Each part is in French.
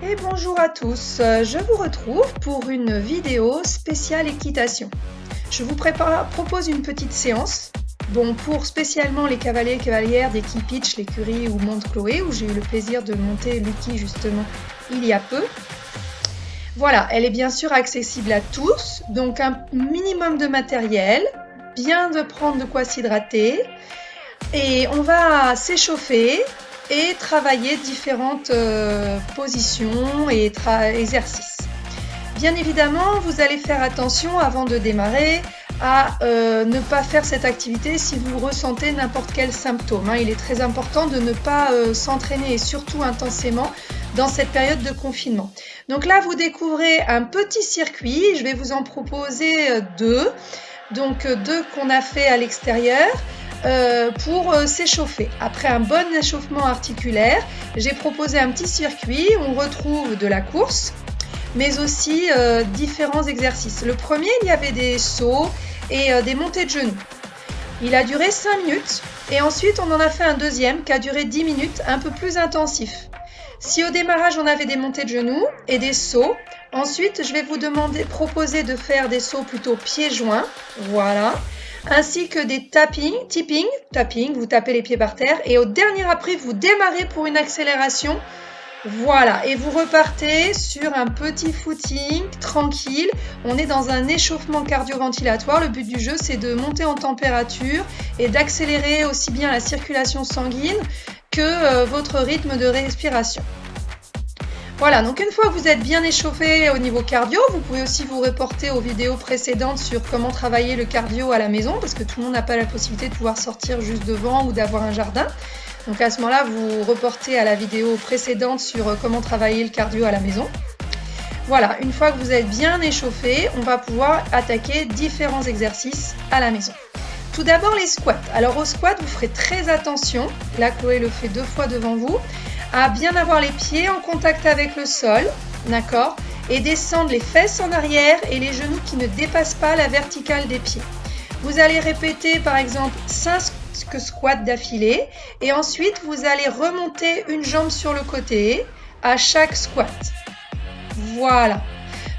Et bonjour à tous, je vous retrouve pour une vidéo spéciale équitation. Je vous propose une petite séance, pour spécialement les cavaliers et cavalières d'équipe Pitch, l'écurie ou Monte Chloé, où j'ai eu le plaisir de monter Lucky justement il y a peu. Voilà, elle est bien sûr accessible à tous, donc un minimum de matériel, bien de prendre de quoi s'hydrater, et on va s'échauffer et travailler différentes positions et exercices. Bien évidemment, vous allez faire attention avant de démarrer à ne pas faire cette activité si vous ressentez n'importe quel symptôme. Il est très important de ne pas s'entraîner et surtout intensément dans cette période de confinement. Donc là, vous découvrez un petit circuit. Je vais vous en proposer deux. Donc deux qu'on a fait à l'extérieur. Pour s'échauffer. Après un bon échauffement articulaire, j'ai proposé un petit circuit. On retrouve de la course, mais aussi différents exercices. Le premier, il y avait des sauts et des montées de genoux. Il a duré 5 minutes et ensuite on en a fait un deuxième qui a duré 10 minutes, un peu plus intensif. Si au démarrage on avait des montées de genoux et des sauts, ensuite je vais vous proposer de faire des sauts plutôt pieds joints, voilà, ainsi que des tapping, vous tapez les pieds par terre et au dernier appris vous démarrez pour une accélération, voilà, et vous repartez sur un petit footing tranquille. On est dans un échauffement cardio-ventilatoire. Le but du jeu, c'est de monter en température et d'accélérer aussi bien la circulation sanguine que votre rythme de respiration. Voilà, donc une fois que vous êtes bien échauffé au niveau cardio, vous pouvez aussi vous reporter aux vidéos précédentes sur comment travailler le cardio à la maison, parce que tout le monde n'a pas la possibilité de pouvoir sortir juste devant ou d'avoir un jardin. Donc à ce moment-là, vous reportez à la vidéo précédente sur comment travailler le cardio à la maison. Voilà, une fois que vous êtes bien échauffé, on va pouvoir attaquer différents exercices à la maison. Tout d'abord les squats. Alors au squat, vous ferez très attention, là Chloé le fait 2 fois devant vous, à bien avoir les pieds en contact avec le sol, d'accord, et descendre les fesses en arrière et les genoux qui ne dépassent pas la verticale des pieds. Vous allez répéter par exemple 5 squats d'affilée et ensuite vous allez remonter une jambe sur le côté à chaque squat. Voilà.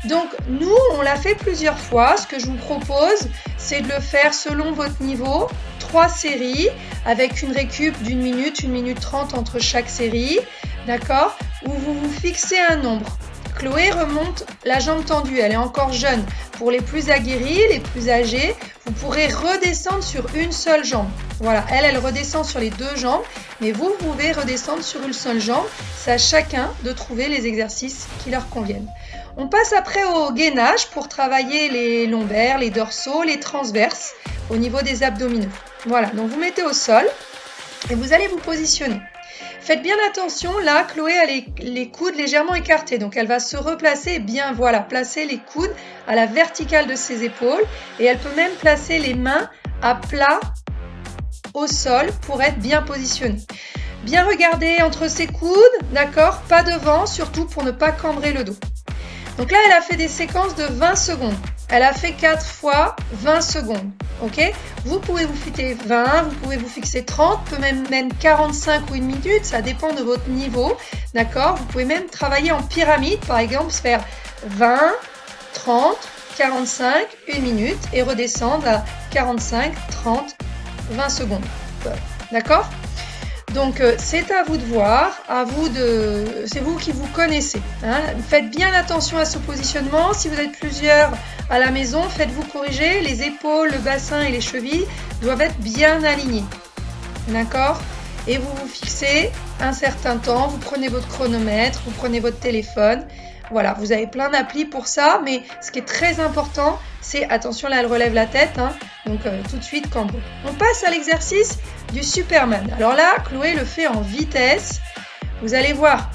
Donc nous, on l'a fait plusieurs fois. Ce que je vous propose, c'est de le faire selon votre niveau. 3 séries avec une récup d'1 minute, 1 minute 30 entre chaque série. D'accord? Où vous vous fixez un nombre. Chloé remonte la jambe tendue, elle est encore jeune. Pour les plus aguerris, les plus âgés, vous pourrez redescendre sur une seule jambe. Voilà, elle redescend sur les 2 jambes, mais vous pouvez redescendre sur une seule jambe. C'est à chacun de trouver les exercices qui leur conviennent. On passe après au gainage pour travailler les lombaires, les dorsaux, les transverses au niveau des abdominaux. Voilà, donc vous mettez au sol et vous allez vous positionner. Faites bien attention, là, Chloé a les coudes légèrement écartés, donc elle va se replacer et bien, voilà, placer les coudes à la verticale de ses épaules et elle peut même placer les mains à plat au sol pour être bien positionnée. Bien regarder entre ses coudes, d'accord, pas devant, surtout pour ne pas cambrer le dos. Donc là, elle a fait des séquences de 20 secondes. Elle a fait 4 fois 20 secondes. Ok, vous pouvez vous fixer 20, vous pouvez vous fixer 30, peut même 45 ou 1 minute, ça dépend de votre niveau. D'accord, vous pouvez même travailler en pyramide, par exemple, faire 20, 30, 45, 1 minute et redescendre à 45, 30, 20 secondes. D'accord ? Donc c'est à vous de voir, c'est vous qui vous connaissez. Faites bien attention à ce positionnement. Si vous êtes plusieurs à la maison, faites-vous corriger. Les épaules, le bassin et les chevilles doivent être bien alignés. D'accord ? Et vous vous fixez un certain temps. Vous prenez votre chronomètre, vous prenez votre téléphone. Voilà, vous avez plein d'applis pour ça, mais ce qui est très important, c'est, attention là elle relève la tête, donc tout de suite cambré. On passe à l'exercice du Superman. Alors là, Chloé le fait en vitesse. Vous allez voir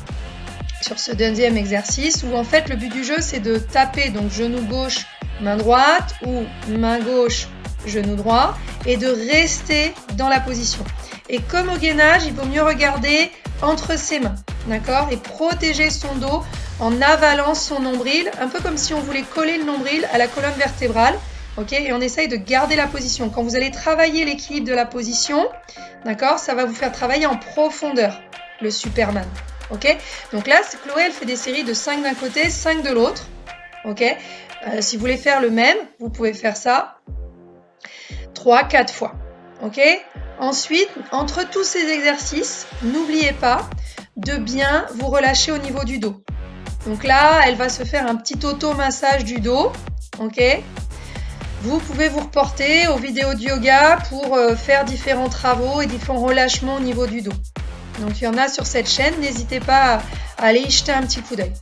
sur ce deuxième exercice où en fait le but du jeu c'est de taper donc genou gauche, main droite ou main gauche, genou droit et de rester dans la position. Et comme au gainage, il vaut mieux regarder entre ses mains, d'accord, et protéger son dos en avalant son nombril, un peu comme si on voulait coller le nombril à la colonne vertébrale. Ok, et on essaye de garder la position. Quand vous allez travailler l'équilibre de la position, d'accord, ça va vous faire travailler en profondeur, le Superman. Ok, donc là, Chloé, elle fait des séries de 5 d'un côté, 5 de l'autre. Ok, si vous voulez faire le même, vous pouvez faire ça 3-4 fois. Ok, ensuite, entre tous ces exercices, n'oubliez pas de bien vous relâcher au niveau du dos. Donc là, elle va se faire un petit auto-massage du dos. Ok, vous pouvez vous reporter aux vidéos de yoga pour faire différents travaux et différents relâchements au niveau du dos. Donc il y en a sur cette chaîne, n'hésitez pas à aller y jeter un petit coup d'œil.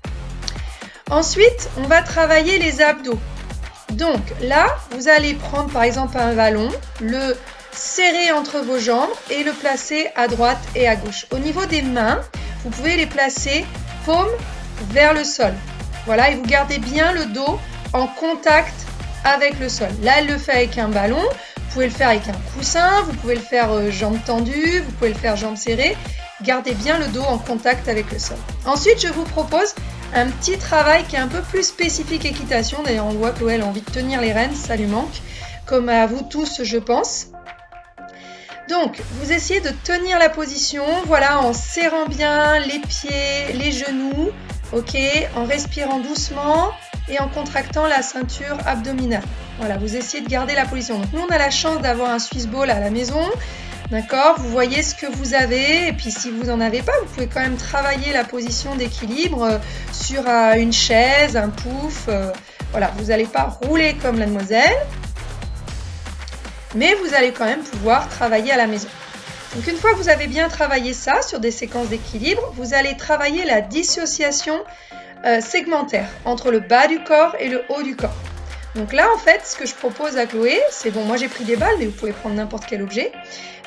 Ensuite, on va travailler les abdos. Donc là, vous allez prendre par exemple un ballon, le serrer entre vos jambes et le placer à droite et à gauche. Au niveau des mains, vous pouvez les placer paume vers le sol. Voilà, et vous gardez bien le dos en contact avec le sol. Là, elle le fait avec un ballon. Vous pouvez le faire avec un coussin, vous pouvez le faire jambes tendues, vous pouvez le faire jambes serrées. Gardez bien le dos en contact avec le sol. Ensuite, je vous propose un petit travail qui est un peu plus spécifique équitation. D'ailleurs, on voit que Chloé a envie de tenir les rênes, ça lui manque, comme à vous tous, je pense. Donc, vous essayez de tenir la position, voilà, en serrant bien les pieds, les genoux, ok, en respirant doucement et en contractant la ceinture abdominale. Voilà, vous essayez de garder la position. Donc, nous, on a la chance d'avoir un Swiss Ball à la maison. D'accord, vous voyez ce que vous avez et puis si vous n'en avez pas, vous pouvez quand même travailler la position d'équilibre sur une chaise, un pouf. Voilà, vous n'allez pas rouler comme la demoiselle, mais vous allez quand même pouvoir travailler à la maison. Donc une fois que vous avez bien travaillé ça sur des séquences d'équilibre, vous allez travailler la dissociation segmentaire entre le bas du corps et le haut du corps. Donc là, en fait, ce que je propose à Chloé, c'est bon, moi j'ai pris des balles, mais vous pouvez prendre n'importe quel objet,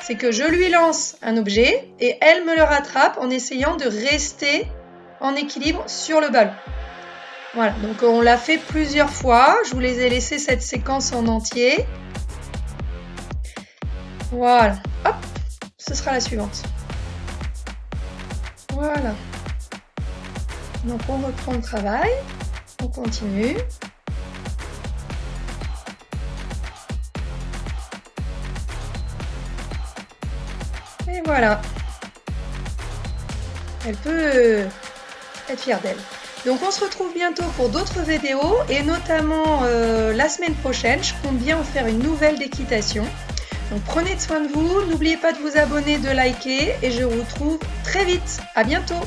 c'est que je lui lance un objet et elle me le rattrape en essayant de rester en équilibre sur le ballon. Voilà, donc on l'a fait plusieurs fois, je vous les ai laissé cette séquence en entier. Voilà, hop, ce sera la suivante. Voilà. Donc on reprend le travail, on continue. Et voilà. Elle peut être fière d'elle. Donc on se retrouve bientôt pour d'autres vidéos et notamment la semaine prochaine, je compte bien en faire une nouvelle d'équitation. Donc prenez soin de vous, n'oubliez pas de vous abonner, de liker et je vous retrouve très vite. À bientôt.